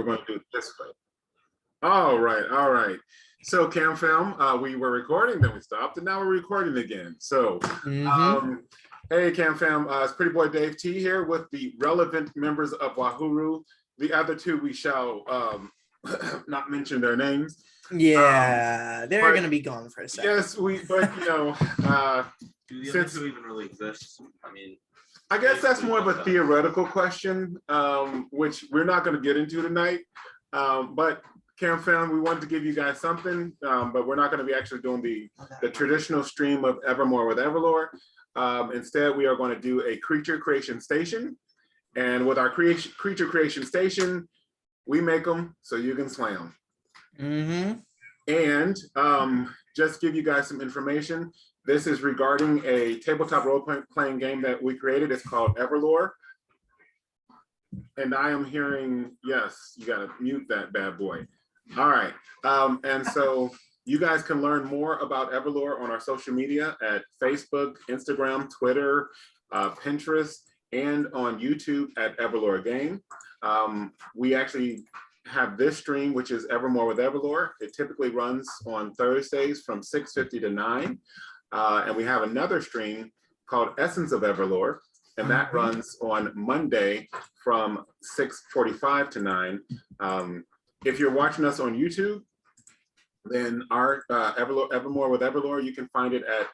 going to do it this way. All right. So Kam Fam, we were recording, then we stopped, and now we're recording again. So, hey Kam Fam, it's Pretty Boy Dave T here with the relevant members of Wahuru. The other two, we shall not mention their names. Yeah, they're gonna be gone for a second. Yes, but you know, do the other two even really exist? I mean, I guess that's more of a theoretical question, which we're not going to get into tonight. But Kam Fam, we wanted to give you guys something, but we're not going to be actually doing the traditional stream of Evermore with EverLore. Instead, we are going to do a creature creation station. And with our creature creation station, we make them so you can slay them. And just give you guys some information. This is regarding a tabletop role-playing game that we created. It's called EverLore. And I am hearing, yes, you gotta mute that bad boy. All right, and so you guys can learn more about EverLore on our social media at Facebook, Instagram, Twitter, Pinterest, and on YouTube at EverLoreGame. We actually have this stream, which is Evermore with EverLore. It typically runs on Thursdays from 6:50 to 9. And we have another stream called Essence of EverLore, and that runs on Monday from 6:45 to 9. If you're watching us on YouTube, then our Evermore with EverLore, you can find it at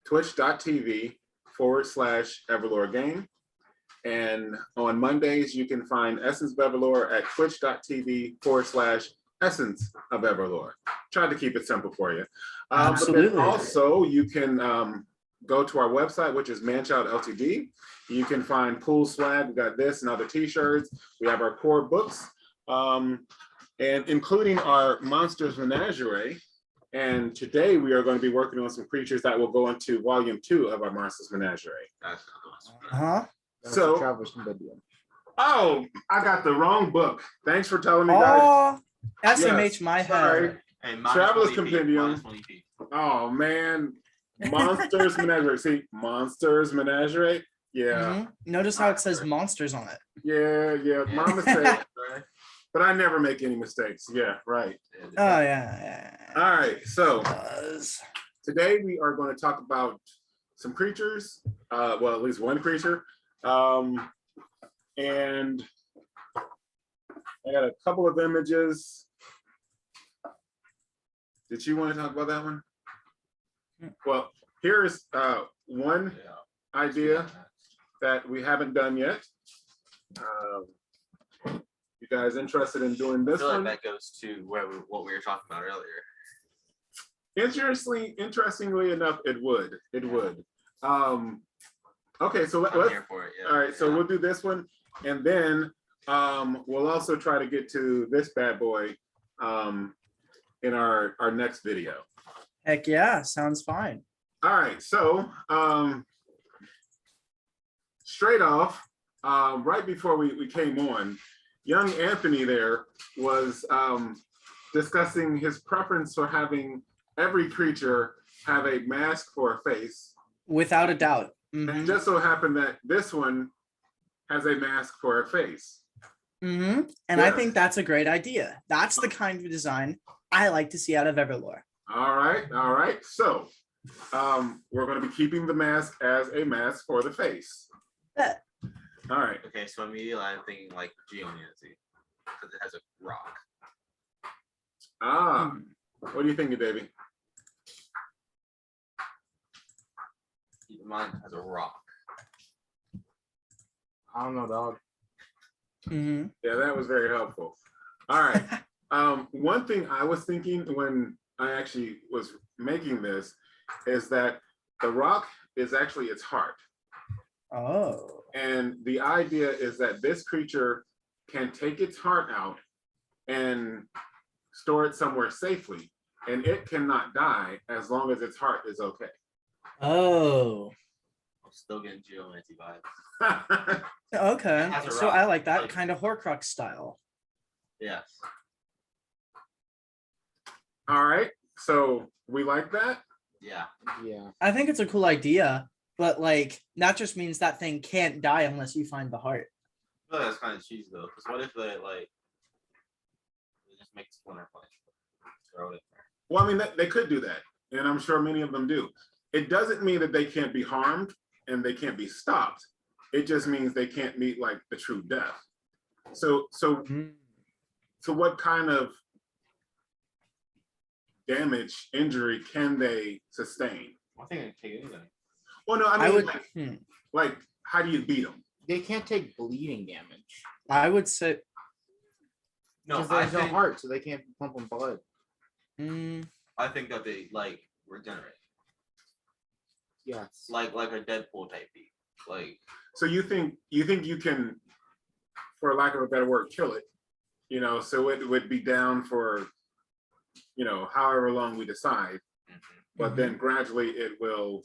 twitch.tv/EverLoreGame. And on Mondays, you can find Essence of EverLore at twitch.tv/Essence of EverLore. Tried to keep it simple for you. Absolutely. But then also, you can go to our website, which is ManChild Ltd. You can find cool swag. We got this and other t-shirts. We have our core books, and including our Monsters Menagerie. And today we are going to be working on some creatures that will go into volume 2 of our Monsters Menagerie. that's awesome. So, oh, I got the wrong book. Thanks for telling me, guys. Oh, SMH Yes, my sorry. head. Hey, Traveler's -20p, Compendium. -20p. Oh man, Monsters Menagerie. See, Monsters Menagerie. Yeah, Notice how it says monsters on it. yeah. My mistake. But I never make any mistakes. Yeah, right. Oh yeah. All right, so Does. today we are going to talk about some creatures. Well, at least one creature. And I got a couple of images. Did you want to talk about that one? Well, here's one idea that we haven't done yet. You guys interested in doing I this feel like one? that goes to what we were talking about earlier. Interestingly enough, it would. Okay, so I'm let's. here for it. Yeah. All right, so we'll do this one, and then we'll also try to get to this bad boy in our next video. Heck yeah, sounds fine. All right, so straight off, right before we came on, young Anthony there was discussing his preference for having every creature have a mask for a face. Without a doubt. And it just so happened that this one has a mask for a face. And I think that's a great idea. That's the kind of design I like to see out of EverLore. All right. So we're going to be keeping the mask as a mask for the face. Bet. All right. Okay, so immediately I'm thinking like Geomancy because it has a rock. What do you think, Davey? Keep in mind, it has a rock. I don't know, dog. Yeah, that was very helpful. All right. One thing I was thinking when I actually was making this is that the rock is actually its heart. Oh. And the idea is that this creature can take its heart out and store it somewhere safely, and it cannot die as long as its heart is okay. Oh. I'm still getting Geomancy vibes. Okay. It has a So rock. I like that kind of Horcrux style. Yes. All right, so we like that. Yeah. Yeah. I think it's a cool idea, but like that just means that thing can't die unless you find the heart. I feel like that's kind of cheesy though. Because what if they like Just make Splinter Plane. Throw it in there. Well, I mean, they could do that, and I'm sure many of them do. It doesn't mean that they can't be harmed and they can't be stopped. It just means they can't meet like the true death. So what kind of damage, injury can they sustain? I think it can take anything. Well, no, I I mean, would like, how do you beat them? They can't take bleeding damage I would say No, because I there's no think, heart, so they can't pump them blood. I think that they like regenerate. Yes. Like a Deadpool type beat. Like So you think you can, for lack of a better word, kill it, you know, so it would be down for, you know, however long we decide, but then gradually it will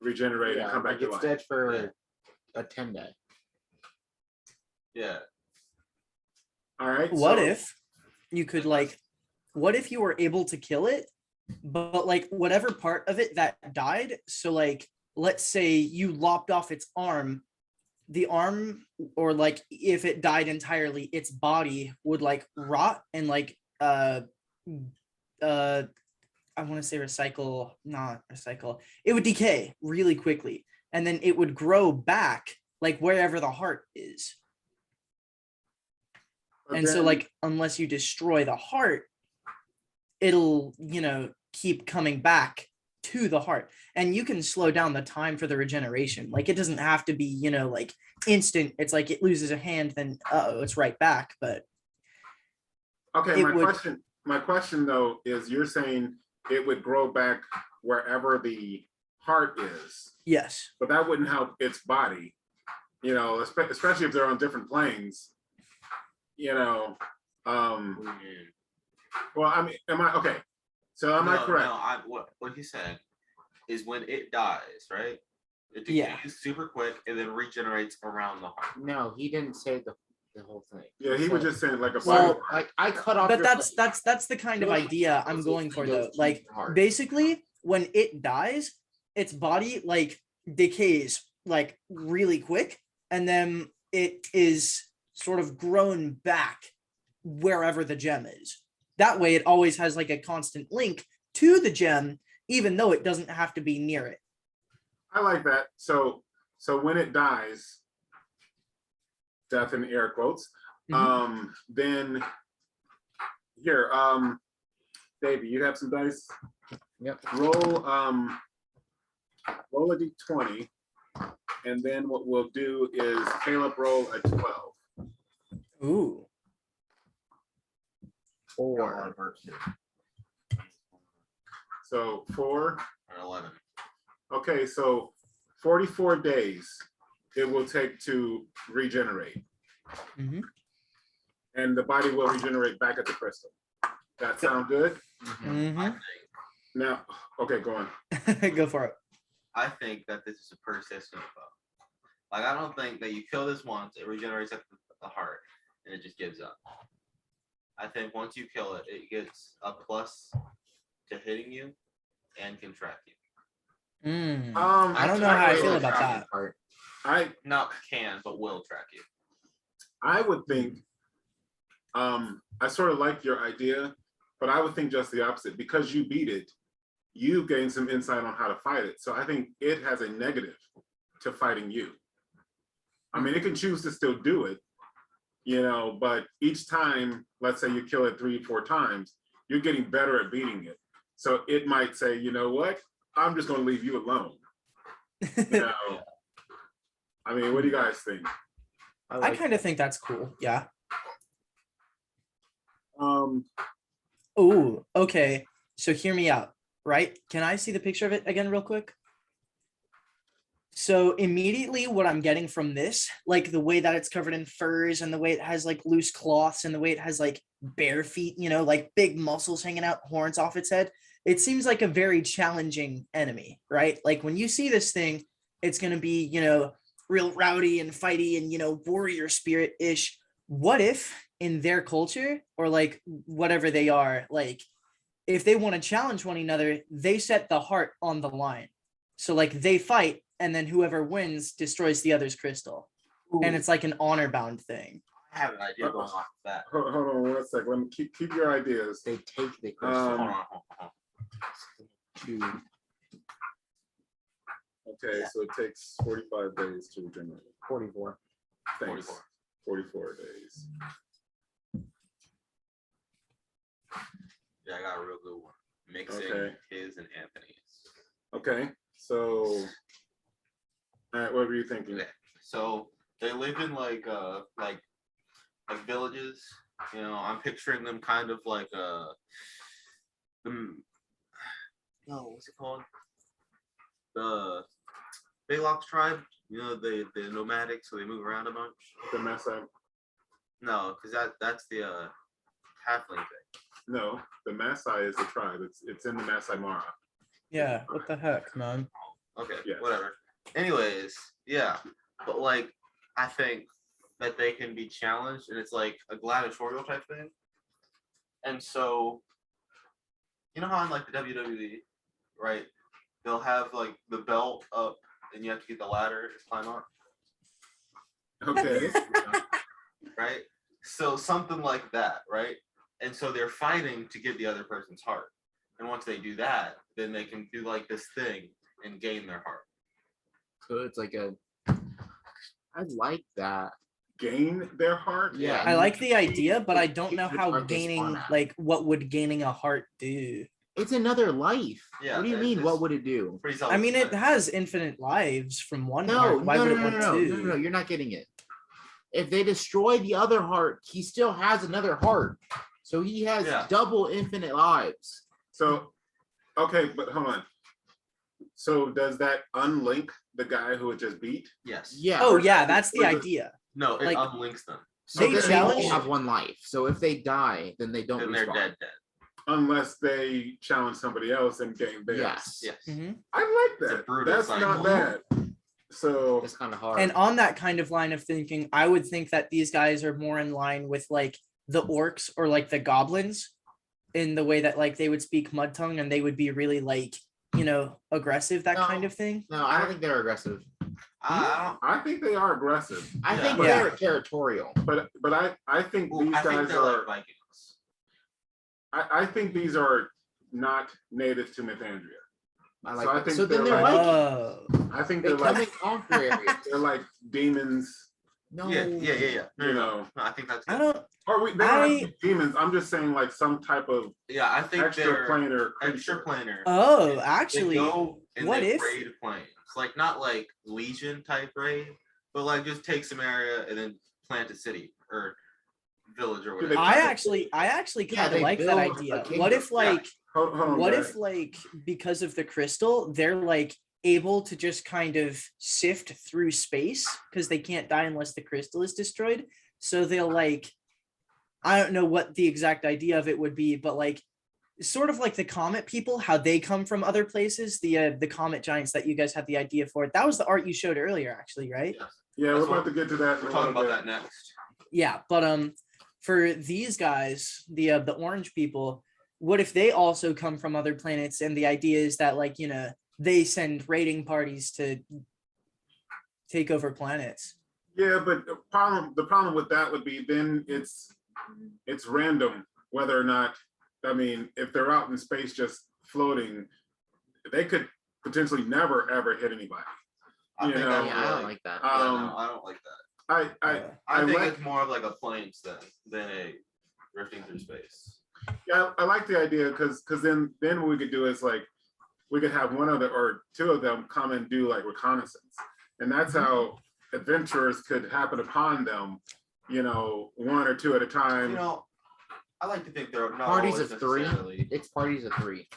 regenerate and come back like to it's life. dead for a 10-day. yeah. All right. what so- if you could like, what if you were able to kill it, but like whatever part of it that died, so like let's say you lopped off its arm, the arm, or like if it died entirely, its body would like rot and like I want to say recycle, not recycle. It would decay really quickly, and then it would grow back like wherever the heart is. but And so then- like unless you destroy the heart, it'll, you know, keep coming back to the heart. And you can slow down the time for the regeneration. Like it doesn't have to be, you know, like instant. It's like it loses a hand, then it's right back. But okay, it my would- question though is you're saying it would grow back wherever the heart is, yes. but that wouldn't help its body, you know, especially if they're on different planes, you know. Well, I mean, am I okay? So am I correct? No, what he said is when it dies, right? It decays Yeah. super quick and then regenerates around the heart. No, he didn't say the whole thing. Yeah, he was said, just saying like a Well, body part. like I cut off. But your that's leg. that's the kind of Goes- idea I'm goes going to- for goes though. to Like your heart. basically when it dies, its body like decays like really quick, and then it is sort of grown back wherever the gem is. That way it always has like a constant link to the gem, even though it doesn't have to be near it. I like that. So when it dies, death in air quotes, then here, Davey, you have some dice. Yep. Roll a d20, and then what we'll do is Caleb roll a 12. Ooh. 4. So 4. Or 11. Okay, so 44 days it will take to regenerate, Mhm. and the body will regenerate back at the crystal. That sound good? I Mhm. think Now, okay, go on. Go for it. I think that this is a persistent foe. Like I don't think that you kill this once, it regenerates at the heart, and it just gives up. I think once you kill it, it gets a plus to hitting you and can track you. I don't know how I really feel like about tracking that. part. Not can, but will track you. I would think, I sort of like your idea, but I would think just the opposite. Because you beat it, you gain some insight on how to fight it. So I think it has a negative to fighting you. I mean, it can choose to still do it, you know, but each time, let's say you kill it 3 or 4 times, you're getting better at beating it. So it might say, you know what, I'm just going to leave you alone. You know? I mean, what do you guys think? I like kind of think that's cool. Yeah. Oh, okay. So hear me out, right? Can I see the picture of it again real quick? So immediately what I'm getting from this, like the way that it's covered in furs and the way it has like loose cloths and the way it has like bare feet, you know, like big muscles hanging out, horns off its head, it seems like a very challenging enemy, right? Like when you see this thing, it's going to be, you know, real rowdy and fighty and, you know, warrior spirit-ish. What if in their culture or like whatever they are, like if they want to challenge one another, they set the heart on the line. So like they fight and then whoever wins destroys the other's crystal. And it's like an honor bound thing. I I have an idea going off of that. Hold on 1 second. Let me keep your ideas. They take the crystal. Hold on, hold on. to Okay, so it takes 45 days to regenerate. 44. Thanks. 44 days. Yeah, I got a real good one. Mixing Okay. his and Anthony's. Okay, so all right, what were you thinking? Okay. So they live in like villages. You know, I'm picturing them kind of like what's it called? The Baylox tribe. You know, the nomadic, so they move around a bunch. The Maasai? No, because that's the halfling thing. No, the Maasai is the tribe. It's in the Maasai Mara. Yeah, what the heck, man? Okay, Yes. whatever. Anyways, yeah, but like I think that they can be challenged, and it's like a gladiatorial type thing. And so, you know how in like the WWE, right? They'll have like the belt up, and you have to get the ladder to climb up, Okay. right? So something like that, right? And so they're fighting to get the other person's heart. And once they do that, then they can do like this thing and gain their heart. So it's like a. I like that. Gain their heart? Yeah. I like the idea, but I don't know Keep the how target gaining, spawn at. like, what would gaining a heart do? It's another life. Yeah, What do you it- mean? it's What would it do? Pretty I mean, it self-explanatory. has infinite lives from one No, heart. Why no, would no, it no, want no, no, two? no, no, you're not getting it. If they destroy the other heart, he still has another heart. So he has Yeah. double infinite lives. So, okay, but hold on. So does that unlink the guy who it just beat? Yes. Yeah. Oh yeah, that's the Or the- idea. No, it Like, unlinks them. So they then challenge- only have one life. So if they die, then they don't Then they're respawn. dead. Unless they challenge somebody else and gain theirs. Yes. Yes. Mhm. I like It's a that. brutal That's cycle. not bad. So It's kind of hard. And on that kind of line of thinking, I would think that these guys are more in line with like the orcs or like the goblins in the way that like they would speak mud tongue and they would be really like, you know, aggressive, that kind No. of thing. No, I don't think they're aggressive. I think they are aggressive, I Yeah. think Yeah. they're territorial. but I think Well, these I think guys they're are. like Vikings. I think these are not native to Mythandria. I So like I that. think So then they're they're like- Vikings. I think They they're come like and conquer areas. they're like demons. No. Yeah. No, You no, know. no, I think that's I good. don't Or they don't have to be demons. I'm just saying like some type of Yeah, I think extra they're planar extra creature. planar. Oh, They actually, go and what they if- raid planes? Like not like Legion type raid, but like just take some area and then plant a city or village or Do whatever. they- I actually Yeah, kind of they like that build a idea. What kingdom. if like Hold on, what guys. if like because of the crystal they're like able to just kind of sift through space because they can't die unless the crystal is destroyed, so they'll like, I don't know what the exact idea of it would be, but like sort of like the comet people, how they come from other places, the comet giants that you guys had the idea for. That was the art you showed earlier actually, right? Yes. Yeah, we're That's about what- to get to that. in We're a talking little about bit. that next. Yeah, but for these guys, the orange people, what if they also come from other planets, and the idea is that like, you know, they send raiding parties to take over planets. Yeah, but the problem with that would be then it's random whether or not, I mean, if they're out in space just floating, they could potentially never ever hit anybody. I You think know, that's Yeah, I don't really- like that. yeah, Um, no, I don't like that. I I think like- it's more of like a planes than a drifting through space. Yeah, I like the idea because then what we could do is like we could have one of the or two of them come and do like reconnaissance, and that's how adventurers could happen upon them, you know, one or two at a time. You know, I like to think they're not Parties always of three. necessarily- It's parties of 3.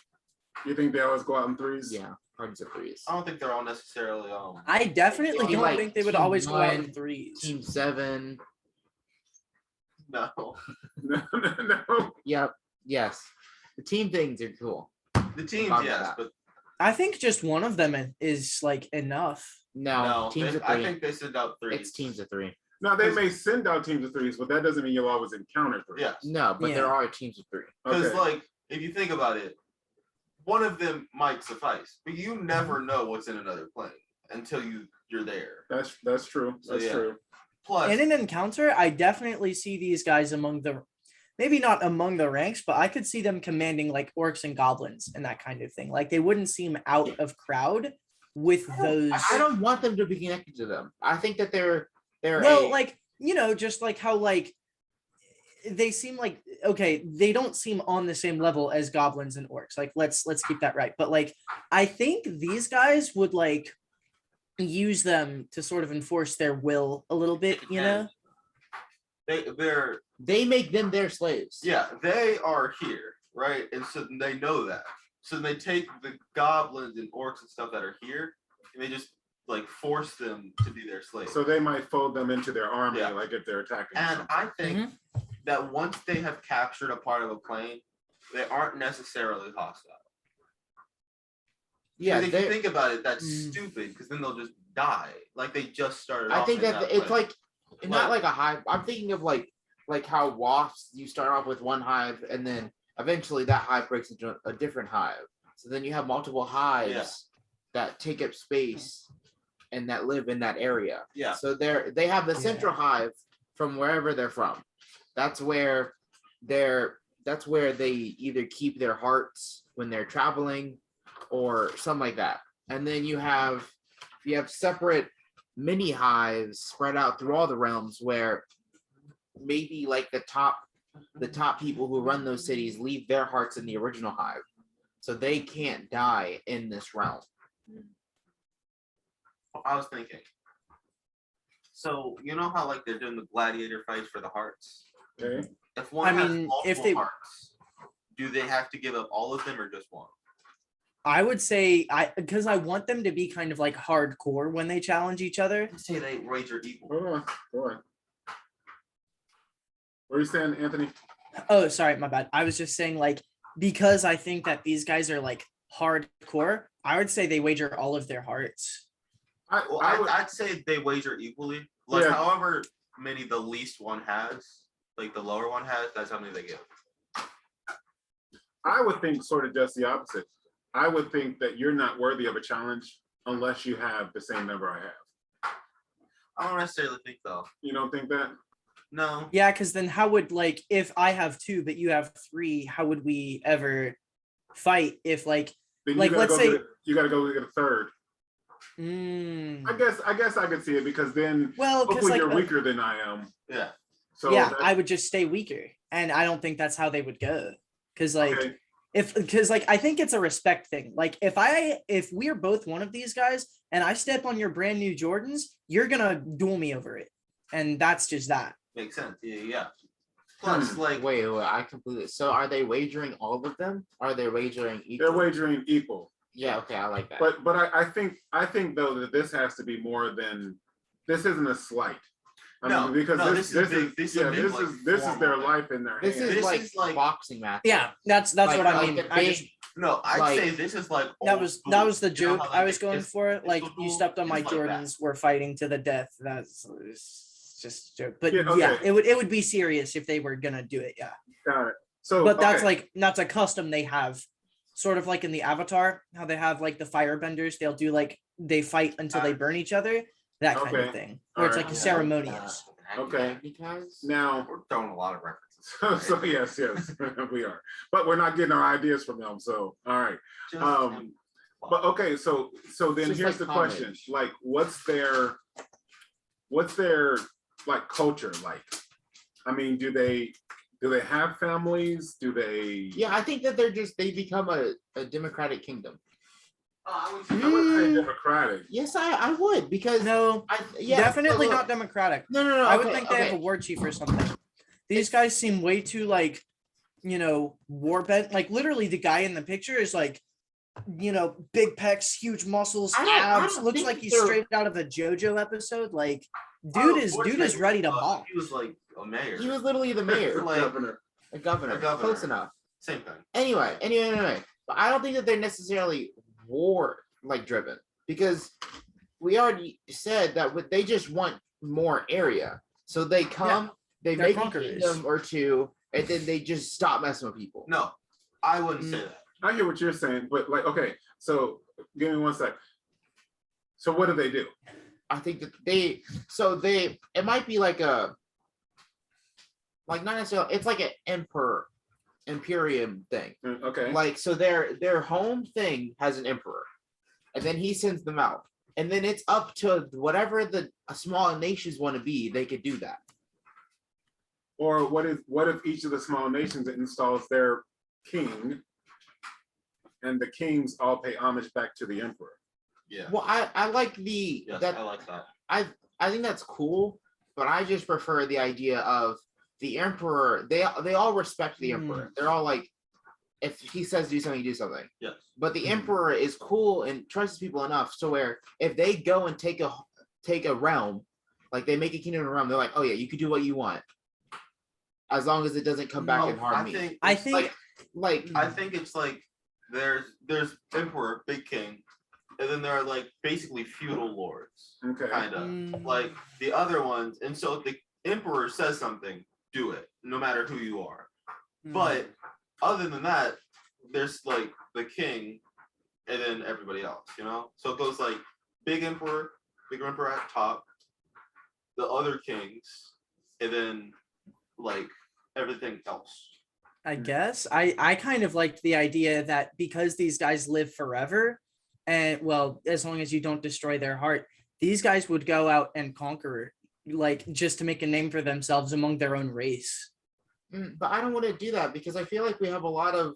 You think they always go out in threes? Yeah, parties of 3s. I don't think they're all necessarily I definitely Maybe don't like think they would team always go out in one, threes. Team 7. no. No. Yep. Yes. The team things are cool. The teams, Talk about yes, that. but I think just one of them is like enough. No, no, teams they- of 3. I think they send out three. It's teams of 3. Now they may send out teams of threes, but that doesn't mean you'll always encounter threes. Yes, No, but there Yeah. are teams of 3. because Okay. like if you think about it, one of them might suffice, but you never know what's in another plane until you're there. That's true. So, That's yeah. true. Plus, in an encounter, I definitely see these guys among the, maybe not among the ranks, but I could see them commanding like orcs and goblins and that kind of thing. Like they wouldn't seem out of crowd with those. I don't want them to be connected to them. I think that they're Well, like, you know, just like how like they seem like, okay, they don't seem on the same level as goblins and orcs. Like let's keep that right. But like I think these guys would like use them to sort of enforce their will a little bit, you know? they make them their slaves. Yeah, they are here, right? And so they know that. So they take the goblins and orcs and stuff that are here, and they just like force them to be their slaves. So they might fold them into their army, Yeah. like if they're attacking. And something. I think that once they have captured a part of a plane, they aren't necessarily hostile. Yeah, Because if you think about it, that's Mm. stupid. Because then they'll just die, like they just started. I off think in that it's plane. like not like a hive. I'm thinking of like how wasps, you start off with one hive and then eventually that hive breaks into a different hive. So then you have multiple hives that take up space and that live in that area. Yeah. So they have the central hive from wherever they're from. That's where they either keep their hearts when they're traveling or something like that. And then you have separate mini hives spread out through all the realms where maybe like the top people who run those cities leave their hearts in the original hive. So they can't die in this realm. I was thinking. So you know how like they're doing the gladiator fights for the hearts? Okay. If one I has mean, multiple if they- hearts, do they have to give up all of them or just one? I would say because I want them to be kind of like hardcore when they challenge each other. Let's say they wager equal. Hold on. What are you saying, Anthony? Oh, sorry, my bad. I was just saying like because I think that these guys are like hardcore, I would say they wager all of their hearts. Well, I'd say they wager equally. Like Yeah. however many the least one has, like the lower one has, that's how many they give. I would think sort of just the opposite. I would think that you're not worthy of a challenge unless you have the same number I have. I don't necessarily think though. You don't think that? No. Yeah, because then how would like if I have 2 but you have 3, how would we ever fight if like Then Like, you gotta let's go say- get you gotta go get a third. mm, I guess I could see it because then well because hopefully like you're weaker than I am. Yeah. So yeah, that- I would just stay weaker, and I don't think that's how they would go. Because like okay. because like I think it's a respect thing. Like if we're both one of these guys and I step on your brand new Jordans, you're gonna duel me over it, and that's just that. Makes sense. Yeah. Plus, like Wait, I completely. So are they wagering all of them? Are they wagering equal? They're wagering equal. Yeah, okay, I like that. But I think though that this has to be more than this isn't a slight. I No, mean, because no, this this is is big- this is yeah, big, this like, is this is their formal. life in their This hands. is This like is like- boxing match. Yeah, that's what I mean. the I just big- no, I'd like- say this is like that old was school. the You know joke how, I like, was going it's- for. it's Like the you rule, stepped on my it's like that. Jordans, we're fighting to the death. That's it's just a joke. But Yeah, yeah, okay. it would be serious if they were gonna do it. Yeah. Got it. So But that's okay. like that's a custom they have, sort of like in the Avatar, how they have like the firebenders. They'll do like they fight until they burn each other, that kind of Okay. thing, where it's like Alright. ceremonious. Okay. Because now We're throwing a lot of references. so yes, we are. But we're not getting our ideas from them. So all right. Just, But okay, so then Just here's like the question. college. Like what's their like culture like? I mean, do they have families? Do they yeah, I think that they become a democratic kingdom. I would I would say Mm. democratic. Yes, I would because No, yeah, definitely so not look- democratic. No. I would okay, think they have a war chief or something. These guys seem way too like, war bent. Like literally, the guy in the picture is like, big pecs, huge muscles, I don't abs. Looks think like he's they're- straight out of a JoJo episode. Like, dude is ready to mock. He was like a mayor. He was literally the mayor, Like- Governor. a governor, A governor. close enough. Same thing. Anyway. But I don't think that they're necessarily war like driven because we already said that they just want more area. So they come, they they're make a conquerors. kingdom or two, and then they just stop messing with people. No, I wouldn't say that. I hear what you're saying, but like, okay, so give me one sec. So what do? I think that it might be like not necessarily, it's like an Imperium thing. Okay. Like, so their home thing has an emperor, and then he sends them out, and then it's up to whatever the small nations want to be, they could do that. Or what if each of the small nations installs their king, and the kings all pay homage back to the emperor? Yeah. Well, I like Yes, I like that. I think that's cool, but I just prefer the idea of the emperor. They all respect the emperor. They're all like, if he says do something, you do something. Yes. But the emperor is cool and trusts people enough, so where if they go and take a realm, like they make a kingdom in a realm, they're like, oh yeah, you could do what you want, as long as it doesn't come back and harm me. I think I think it's like there's emperor, big king, and then there are like basically feudal lords, Okay. kind of like the other ones. And so if the emperor says something, do it, no matter who you are. But other than that, there's like the king, and then everybody else, you know. So it goes like bigger emperor at top, the other kings, and then like everything else. I guess I kind of like the idea that because these guys live forever, and well, as long as you don't destroy their heart, these guys would go out and conquer, like just to make a name for themselves among their own race. But I don't want to do that because I feel like we have a lot of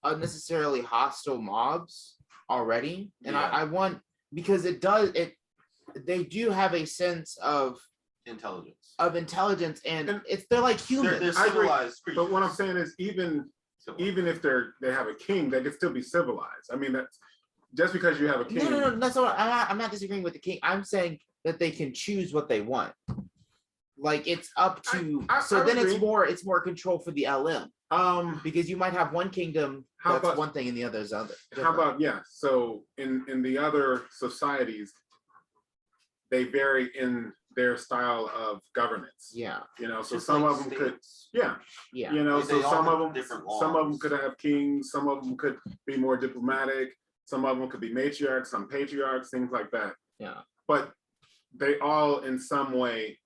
unnecessarily hostile mobs already, and Yeah. I want, because they do have a sense of Intelligence. intelligence, and they're like humans. They're I agree, civilized creatures. But what I'm saying is, even if they have a king, they could still be civilized. I mean, that's just because you have a king. No, that's not. I'm not disagreeing with the king. I'm saying that they can choose what they want. Like it's up to. So then agree. it's more control for the LM, because you might have one kingdom that's one thing and the other's other. How about, yeah, so in the other societies, they vary in their style of governance. Yeah. You know, so Just some like of them could, states. yeah, Yeah. you know, Like, so they all some of have them, different some of them laws. could have kings, some of them could be more diplomatic, some of them could be matriarchs, some patriarchs, things like that. Yeah. But they all in some way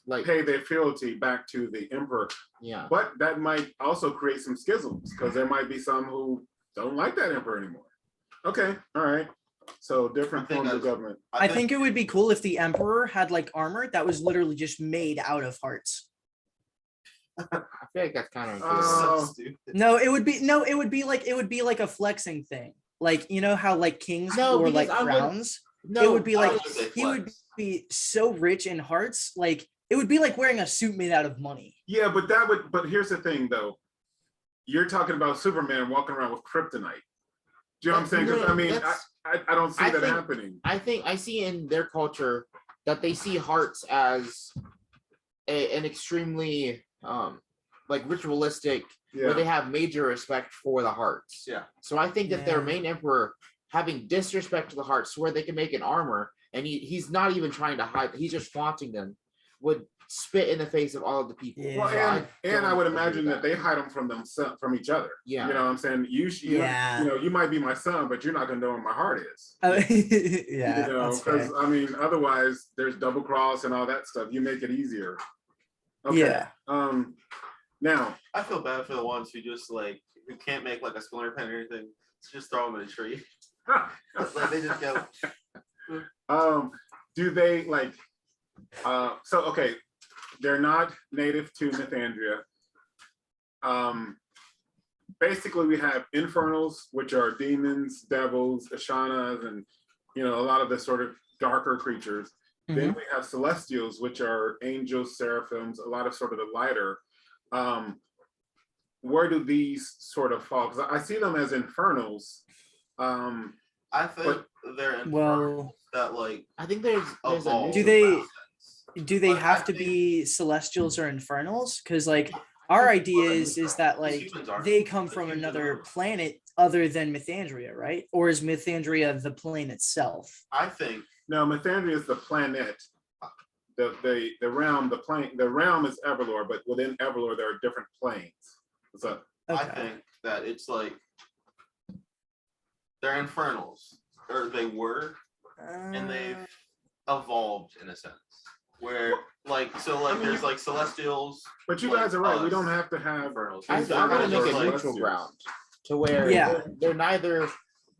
Like, pay their fealty back to the emperor. yeah. But that might also create some schisms, because there might be some who don't like that emperor anymore. Okay, all right. So different I think forms of that's- government. I think it would be cool if the emperor had like armor that was literally just made out of hearts. I feel like that's kind of Oh. So stupid. No, it would be like a flexing thing. Like, you know how like kings No, wore because like I wouldn't- crowns? no. It would be I like was gonna say he would flex. be so rich in hearts, like it would be like wearing a suit made out of money. Yeah, but here's the thing though. You're talking about Superman walking around with kryptonite. Do you know what I'm saying? 'Cause, I mean, I don't see I that think- happening. I think I see in their culture that they see hearts as an extremely like ritualistic, where they Yeah, have major respect for the hearts. Yeah. So I think that their Yeah. main emperor having disrespect to the hearts, where they can make an armor, and he's not even trying to hide, he's just flaunting them, would spit in the face of all of the people. Yeah. well, So and I don't would agree imagine with that they hide them from themselves, from each other. Yeah. You know what I'm saying? Yeah. You know, you might be my son, but you're not gonna know where my heart is. Yeah, You know, that's fair. because I mean, otherwise there's double cross and all that stuff. You make it easier. Yeah. Now, I feel bad for the ones who just like who can't make like a splinter pen or anything. Just throw them in a tree. Like they just go. do they like? So okay, they're not native to Mythandria. Basically, we have infernals, which are demons, devils, Ashanas, and you know a lot of the sort of darker creatures. Then we have celestials, which are angels, seraphims, a lot of sort of the lighter. Where do these sort of fall? Because I see them as infernals. I think they're in Well, that like I think there's a evolve. Do new- they- sense. do they But have I to think- be celestials or infernals? Because like our idea is that Because like humans are- they come like, from humans another are- planet other than Mythandria, right? Or is Mythandria the plane itself? I think No, Mythandria is the planet. The realm, the realm is EverLore, but within EverLore there are different planes. So I think that it's like they're infernals, or they were, and they've evolved in a sense. Where there's like celestials. But you like guys are right. We us, don't have to have. infernals. I These are want to kind make of a like- neutral ground to where Yeah. they're neither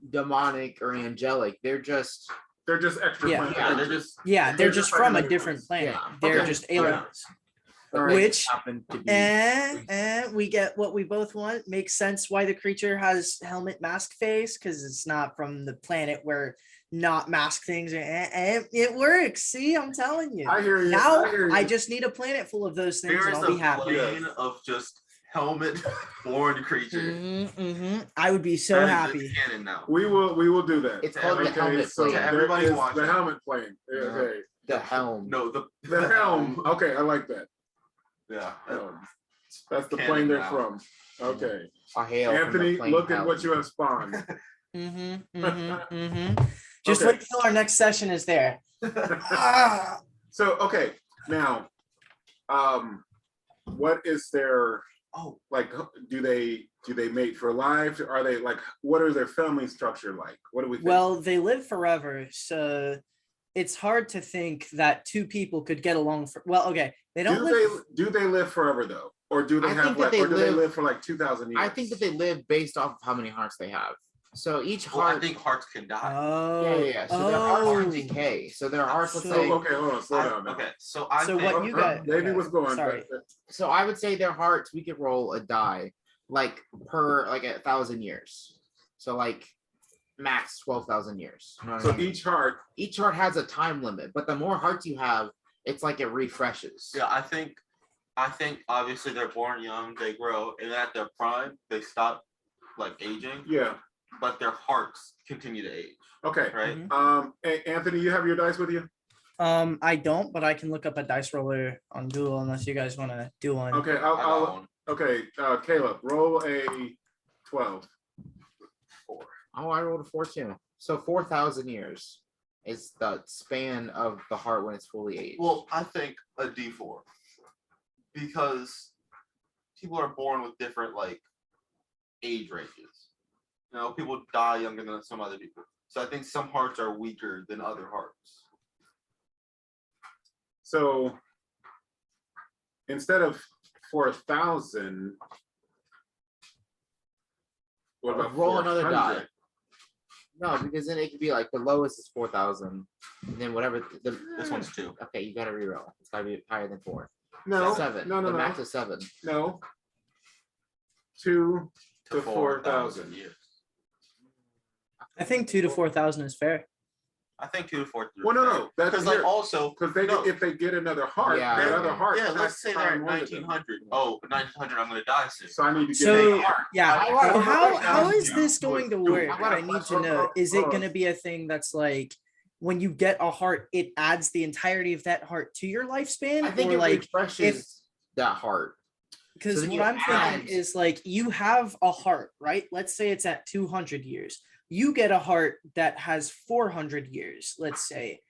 demonic or angelic. They're just They're just extra. Yeah. planet Yeah, they're creatures. just Yeah, they're just like from a another different race. planet. Yeah. They're Okay. just All right. aliens. or they Which- happen to be. And we get what we both want. Makes sense why the creature has helmet mask face, because it's not from the planet where not mask things are. It works. See, I'm telling you. I hear you. Now I hear you. I just need a planet full of those things, There and is I'll a be happy. plane of just helmet born creature. I would be so That is happy. just canon now. We will do that. It's called the helmet so plane. there Everybody is watch the it. helmet plane. Yeah. Okay. The helm. No, The helm. Okay, I like that. Yeah. That's the Canon plane they're now. from. Okay. A hail from the Anthony, plane look at helm. what you have spawned. Just Okay. wait till our next session is there. Ah. So okay, now, what is their like? Do they mate for life? Are they like? What is their family structure like? What do we think? Well, they live forever, so it's hard to think that two people could get along for. Well, okay, they don't live. do they live forever though, or do they I have think that like, they or do they live- live for like 2,000 years? I think that they live based off of how many hearts they have. So each Well, heart. I think hearts can die. Oh, Yeah. So their hearts oh. decay. So their hearts, let's So- say. Okay, hold on, slow down. Now. Okay, so I So think what you got- Maybe okay, was going. sorry. But, So I would say their hearts. We could roll a die, like per like 1,000 years. So like max 12,000 years. You know what I so mean? each heart. Each heart has a time limit, but the more hearts you have, it's like it refreshes. Yeah, I think obviously they're born young, they grow, and at their prime they stop like aging, Yeah. but their hearts continue to age, Okay. right? Mhm. Anthony, you have your dice with you? I don't, but I can look up a dice roller on Google unless you guys want to do one. Okay, I got I'll one. okay, Caleb, roll a 12. Oh, I rolled a 14. So 4,000 years is the span of the heart when it's fully aged. Well, I think a D4 because people are born with different like age ranges. You know, people die younger than some other people, so I think some hearts are weaker than other hearts. So instead of 4,000, what about roll another 400? die. No, because then it could be like the lowest is 4,000, and then whatever This one's 2. Okay, you gotta reroll. It's gotta be higher than 4. No, 7. no, The no, max no, is 7. no. 2 to to 4,000. years. I think 2,000 to 4,000 is fair. I think 2 to 4. Well, no, that's because like also because they no. if they get another heart, Yeah, that yeah. other heart. Yeah, has let's say they're time at longer than 1900. Oh, 1900, I'm gonna die soon. So I need to get So a heart. yeah, I want- so I how want- how is Yeah. this going to Do it. work? I want- I need to know. Is it going to be a thing that's like when you get a heart, it adds the entirety of that heart to your lifespan, I think or it like refreshes that heart. because then what you I'm add- thinking is like you have a heart, right? Let's say it's at 200 years. You get a heart that has 400 years, let's say.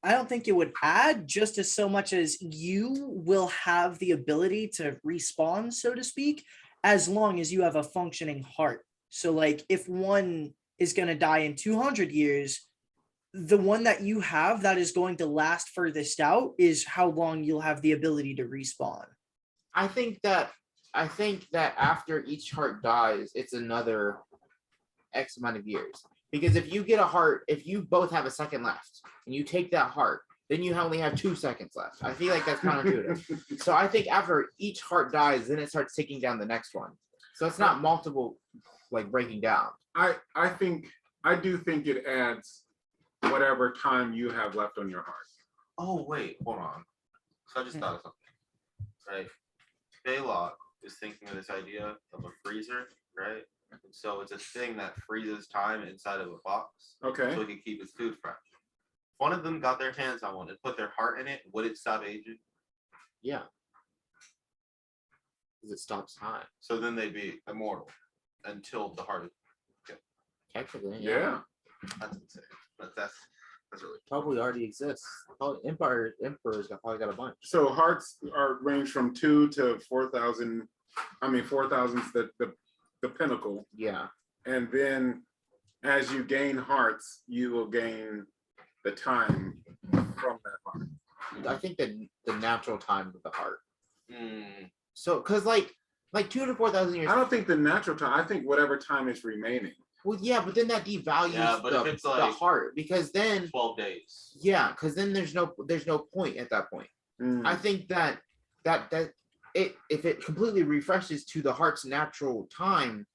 I don't think it would add just as so much as you will have the ability to respawn, so to speak, as long as you have a functioning heart. So like if one is going to die in 200 years, the one that you have that is going to last furthest out is how long you'll have the ability to respawn. I think that after each heart dies, it's another X amount of years. Because if you get a heart, if you both have a second left and you take that heart, then you only have 2 seconds left. I feel like that's counterintuitive. So I think after each heart dies, then it starts ticking down the next one. So it's not multiple like breaking down. I do think it adds whatever time you have left on your heart. Oh wait, hold on. So I just thought of something. Right, Baylock is thinking of this idea of a freezer, right? And so it's a thing that freezes time inside of a box, Okay. so it can keep its food fresh. If one of them got their hands on one and put their heart in it, would it stop aging? Yeah. Because it stops time. So then they'd be immortal until the heart. Technically, Yeah. That's insane. But that's really Probably already exists. Probably emperors probably got a bunch. So hearts are range from 2 to 4,000. I mean, 4,000 is the pinnacle. Yeah. And then as you gain hearts, you will gain the time from that heart. I think the natural time of the heart. Mm, So, because like 2 to 4,000 years. I don't think the natural time. I think whatever time is remaining. Well, yeah, but then that devalues Yeah, but if it's the like heart, because then 12 days. yeah, because then there's no point at that point. Mm. I think that if it completely refreshes to the heart's natural time,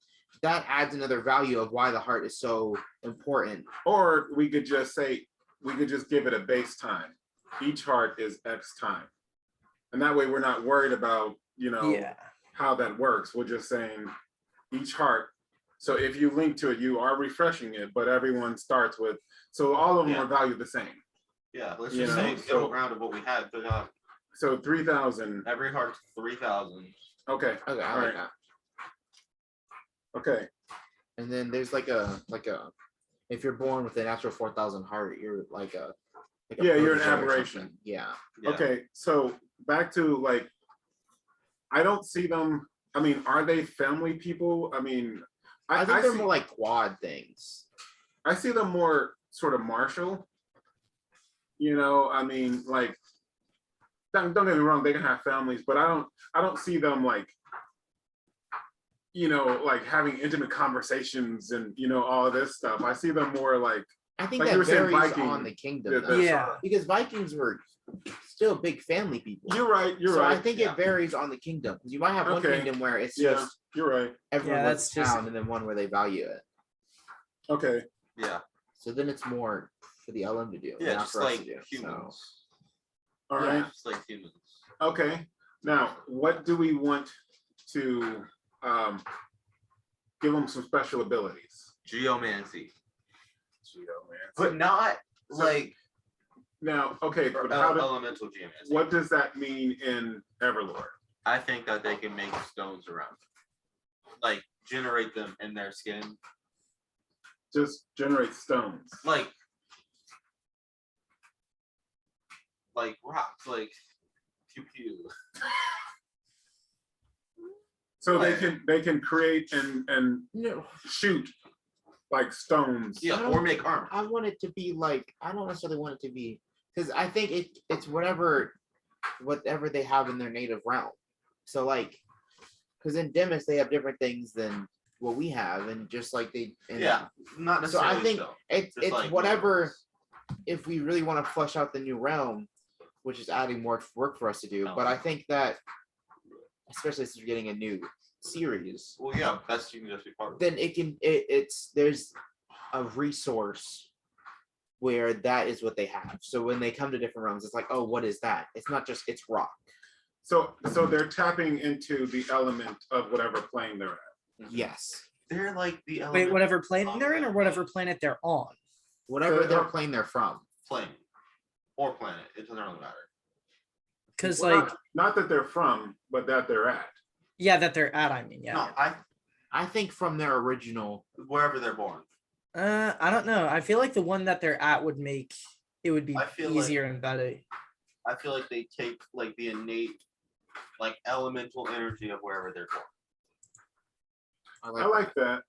that adds another value of why the heart is so important. Or we could just give it a base time. Each heart is X time. And that way we're not worried about, Yeah. how that works. We're just saying each heart. So if you link to it, you are refreshing it, but everyone starts with, so all of them Yeah. are valued the same. Yeah, let's You just know, say so- middle ground of what we had. So 3,000. Every heart's 3,000. Okay. Okay, I All like right. that. Okay. And then there's like a if you're born with a natural 4,000 heart, you're like a Yeah, you're an protege or aberration. something. Yeah. Yeah. Okay. So back to like, I don't see them. I mean, are they family people? I mean, I think they're see, more like quad things. I see them more sort of martial. I mean, like, don't get me wrong, they can have families, but I don't see them like, like having intimate conversations and all of this stuff. I see them more like, I think Like you that were saying, varies Viking, on the kingdom, the- though. Yeah. Because Vikings were still big family people. you're right, so I right. think yeah. it varies on the kingdom. Because you might have one Okay. kingdom where it's Yeah, just you're right. everyone Yeah, lives that's in just- town, and then one where they value it. Okay. Yeah. So then it's more for the LM to do, Yeah, not just for us like to do. humans. All Yeah. right. Just like humans. Okay. Now, what do we want to give them some special abilities? Geomancy. Man. But not So- like Now, okay, or but how elemental geomancy. what does that mean in EverLore? I think that they can make stones around them. Like generate them in their skin. Just generate stones. Like rocks, like pew pew. So Like- they can create and No, shoot like stones. Yeah, don't- or make armor. I want it to be like I don't necessarily want it to be because I think it's whatever they have in their native realm. So like, because in Demis they have different things than what we have, and just like Yeah, not So I necessarily think stone. it's Just like whatever. minerals. If we really want to flesh out the new realm, which is adding more work for us to do, but I think that especially since we're getting a new series, Well, yeah, that's you can just be part of it. then there's a resource where that is what they have. So when they come to different realms, it's like, oh, what is that? It's not just it's rock. So they're tapping into the element of whatever plane they're at. Yes. They're like the Wait, element whatever planet they're in or whatever planet they're on? Whatever So- their plane they're from. plane or planet. It doesn't really matter. Because Well, like, not that they're from, but that they're at. yeah, that they're at, I mean, yeah. No, I think from their original. wherever they're born. I don't know. I feel like the one that they're at would make it would be I feel like- easier and better. I feel like they take like the innate, like elemental energy of wherever they're born. I like that.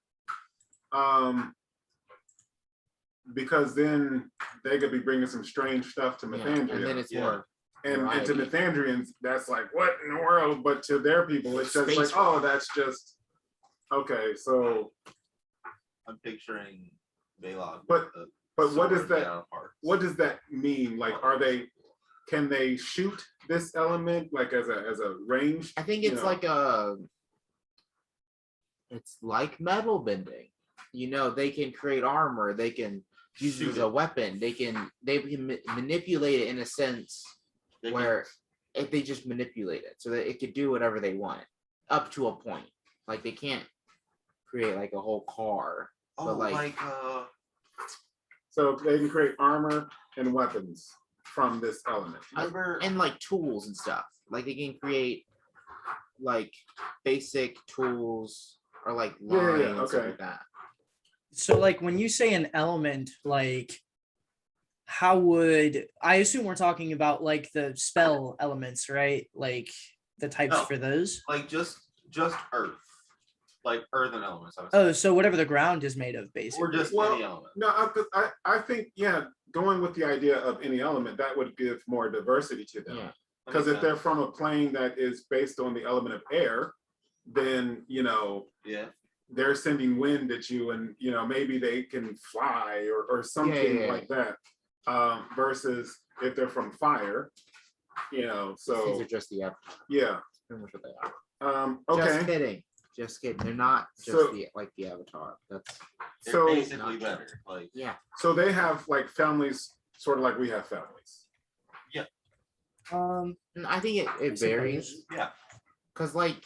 Because then they could be bringing some strange stuff to Yeah, Methandria. and then it's Yeah. more. And to variety. Methandrians, that's like, what in the world? But to their people, it's just Space like, oh, that's just okay. So, I'm picturing Balog. But- with the but what does sword that? made out of parts. What does that mean? Like, can they shoot this element like as a range? I think you it's know? it's like metal bending. They can create armor. They can use it Shoot as a weapon. They can manipulate it in a sense They can- where if they just manipulate it so that it could do whatever they want up to a point. Like they can't create like a whole car. oh, but, like- like So they can create armor and weapons from this element. remember And like tools and stuff. Like they can create like basic tools or like Yeah, lines yeah, and stuff okay. like that. So like when you say an element, like how would I assume we're talking about like the spell elements, right? Like the types No. for those. like just earth. like earthen elements. Oh, so whatever the ground is made of, basically. Or just Well, any element. No, I think, yeah, going with the idea of any element, that would give more diversity to them. Yeah. Because if they're from a plane that is based on the element of air, then, Yeah. they're sending wind at you and, maybe they can fly or something Yeah. like that. Versus if they're from fire, These so, are just the yeah. pretty much what they are. Okay, Just kidding. Just kidding. They're not just So- the avatar. That's They're so, basically better. Like yeah. so they have like families, sort of like we have families. And I think it varies. yeah. Cause like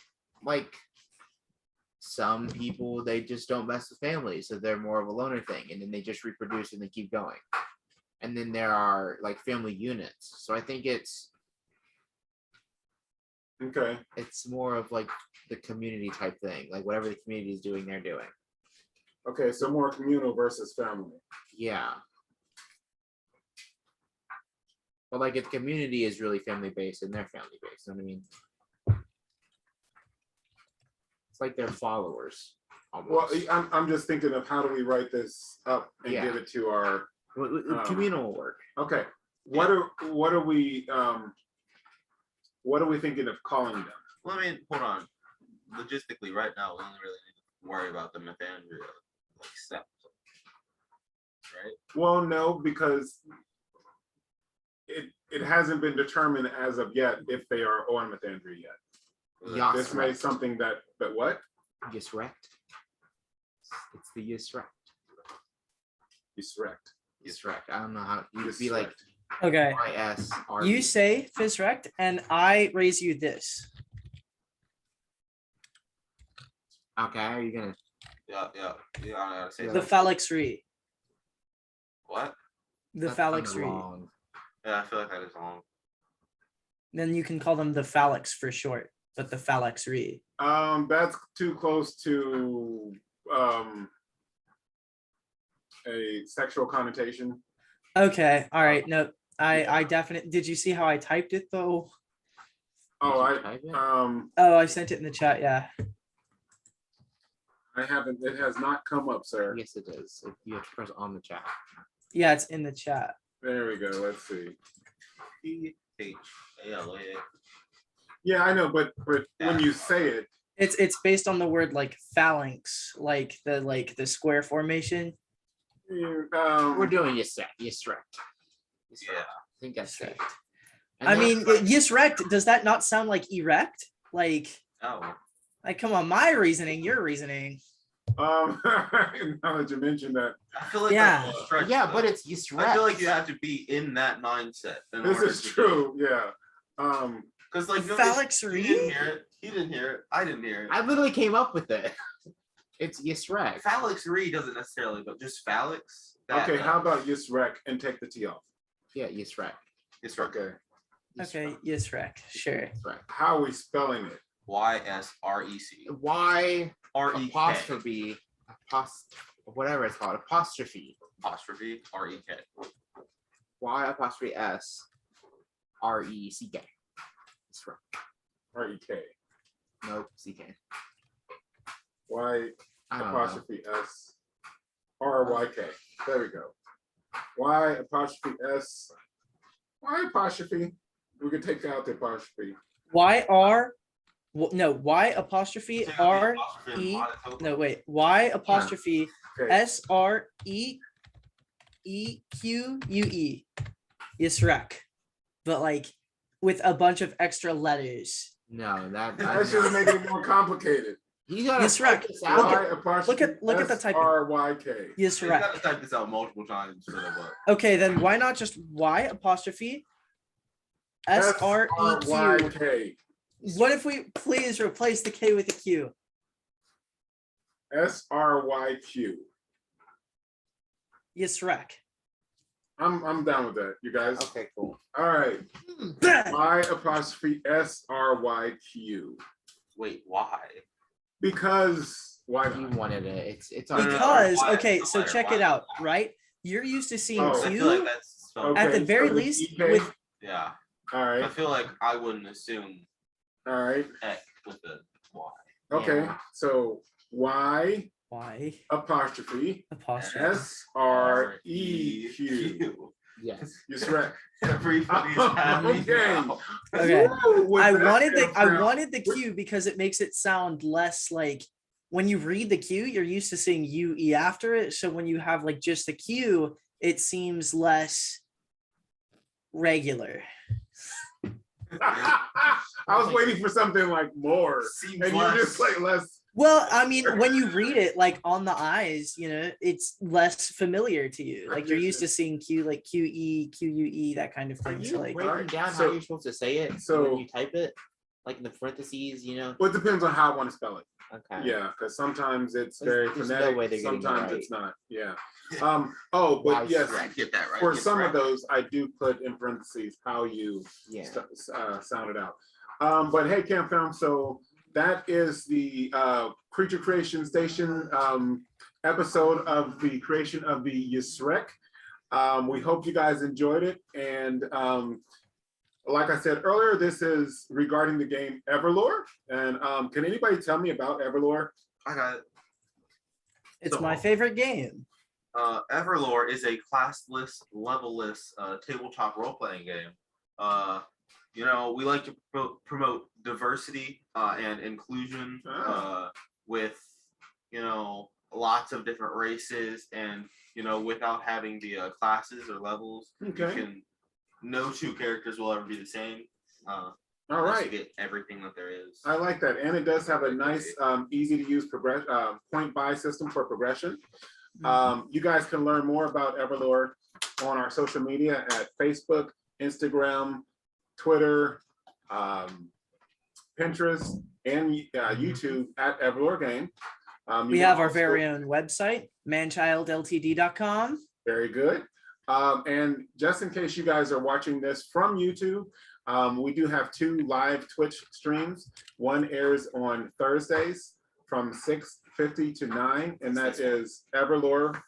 some people, they just don't mess with families, so they're more of a loner thing, and then they just reproduce and they keep going. And then there are like family units. So I think it's Okay, more of like the community type thing. Like whatever the community is doing, they're doing. okay, so more communal versus family. Yeah. But like if the community is really family based and they're family based, you know what I mean? It's like they're followers. Well, Almost. I'm just thinking of how do we write this up and Yeah. give it to our, Communal work. okay, what are we thinking of calling them? Well, I mean, hold on. Logistically, right now, we only really need to worry about the Methandria like steps, right? Well, no, because it hasn't been determined as of yet if they are on Methandria yet. Yeah. This may something that what? Ysreq. It's the Ysreq. Ysreq. Ysreq. I don't know how you'd be like Okay. YS. You say Fizrect, and I raise you this. Okay, are you gonna Yeah. I gotta say Yeah. The that. Phalanx Re. What? The that's Phalanx kinda Re. long. Yeah, I feel like that is long. Then you can call them the Phalanx for short, but the Phalanx Re. That's too close to a sexual connotation. Okay. All right. No, I definitely. Did you see how I typed it though? Oh, Did you type it? Oh, I sent it in the chat. Yeah. I haven't, it has not come up, sir. Yes, it is. You have to press on the chat. Yeah, it's in the chat. There we go, let's see. PHALA. Yeah, I know, but when you say it, It's based on the word like phalanx, like the square formation. We're doing Ysreq. Yeah. I think that's it. I mean, Ysrect, does that not sound like erect? Like Oh. come on, my reasoning, your reasoning. now that you mentioned that, I feel like Yeah. that's a stretch, Yeah, though. but it's Ysreq. I feel like you have to be in that mindset. this is true, yeah. Because like Phalanx you Re? didn't hear it. He didn't hear it. I didn't hear it. I literally came up with it. It's Ysreq. Phalanx Re doesn't necessarily, but just phalanx. that Okay, does. how about Ysreq and take the T off? Yeah, Ysreq. It's right. Okay, Okay, Ysrec, sure. Ysreq. how are we spelling it? YSREC. Y REK. apostrophe whatever it's called, apostrophe. Apostrophe REK. Y apostrophe S RECK. Ysreq. R-E-K, Nope, CK. Y I don't know. apostrophe S, R-Y-K, there we go. Y apostrophe S, Y apostrophe, we could take out the apostrophe. Y apostrophe R E. No, wait. Y apostrophe Okay, SREEQUE. Ysrec. But like with a bunch of extra letters. No, that's just making it more complicated. you gotta Ysreq. type this Look out. Y apostrophe look at the typing. S-R-Y-K. You Ysrec. gotta type this out multiple times for the book. Okay, then why not just Y apostrophe SREQ? S-R-Y-K. What if we please replace the K with a Q? S-R-Y-Q. Ysrec. I'm down with that, you guys. Okay, cool. All right, Y apostrophe S-R-Y-Q. Wait, why? Because, why You not? wanted it. It's No, no, no, Because why- okay, so why- check why- it out, right? You're used to seeing Oh. I feel like Q that's spelled- at the Okay, very so least EK? with yeah. All I right, feel like I wouldn't assume all right, X with the Y. okay, Yeah. so Y Y apostrophe apostrophe. SREQ. Yes. Ysreq. Everybody's happy Okay. now. Okay. Woo, with I that wanted the background, Q because it makes it sound less like when you read the Q, you're used to seeing UE after it. So when you have like just the Q, it seems less regular. I was waiting for something like more, Seems and you less. just like less. Well, I mean, when you read it like on the eyes, it's less familiar to you. Like you're used to seeing Q like QE, QUE, that kind of Are thing. you So like breaking down so- how you're supposed to say it so- when you type it? Like in the parentheses, Well, it depends on how I want to spell it. Okay. Yeah, because sometimes it's There's- very there's no phonetic. way they're getting it Sometimes right. it's not. Yeah. Yeah. Oh, Why but yes, Shrek? Get that right. for Get some right. of those, I do put in parentheses how you Yeah. sound it out. But hey, Kam Fam, so that is the Creature Creation Station episode of the creation of the Ysreq. We hope you guys enjoyed it. And like I said earlier, this is regarding the game EverLore. And can anybody tell me about EverLore? I got it. it's So- my favorite game. EverLore is a classless, levelless tabletop role-playing game. We like to promote diversity and inclusion with, lots of different races, and without having the classes or levels. Okay. No two characters will ever be the same. All Unless you right. get everything that there is. I like that. And it does have a nice, easy to use point buy system for progression. You guys can learn more about EverLore on our social media at Facebook, Instagram, Twitter, Pinterest, and YouTube at EverLoreGame. We have our very own website, manchildltd.com. Very good. And just in case you guys are watching this from YouTube, we do have 2 live Twitch streams. One airs on Thursdays from 6:50 to 9, and that is EverLore,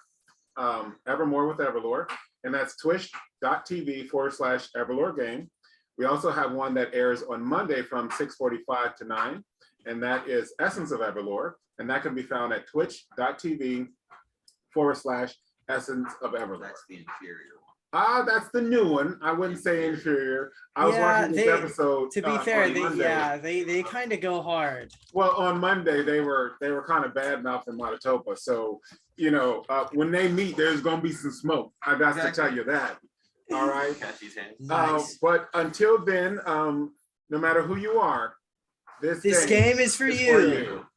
Evermore with EverLore, and that's twitch.tv/EverLoreGame. We also have one that airs on Monday from 6:45 to 9, and that is Essence of EverLore, and that can be found at twitch.tv/Essence of EverLore. That's the inferior one. That's the new one. I wouldn't say inferior. I was Yeah, watching this episode. To be fair, on Monday. they kind of go hard. Well, on Monday they were kind of bad mouthing Matatopa. So when they meet, there's gonna be some smoke. I got to tell you that. All right. Catch these hands. Nice. But until then, no matter who you are, this This game is for you.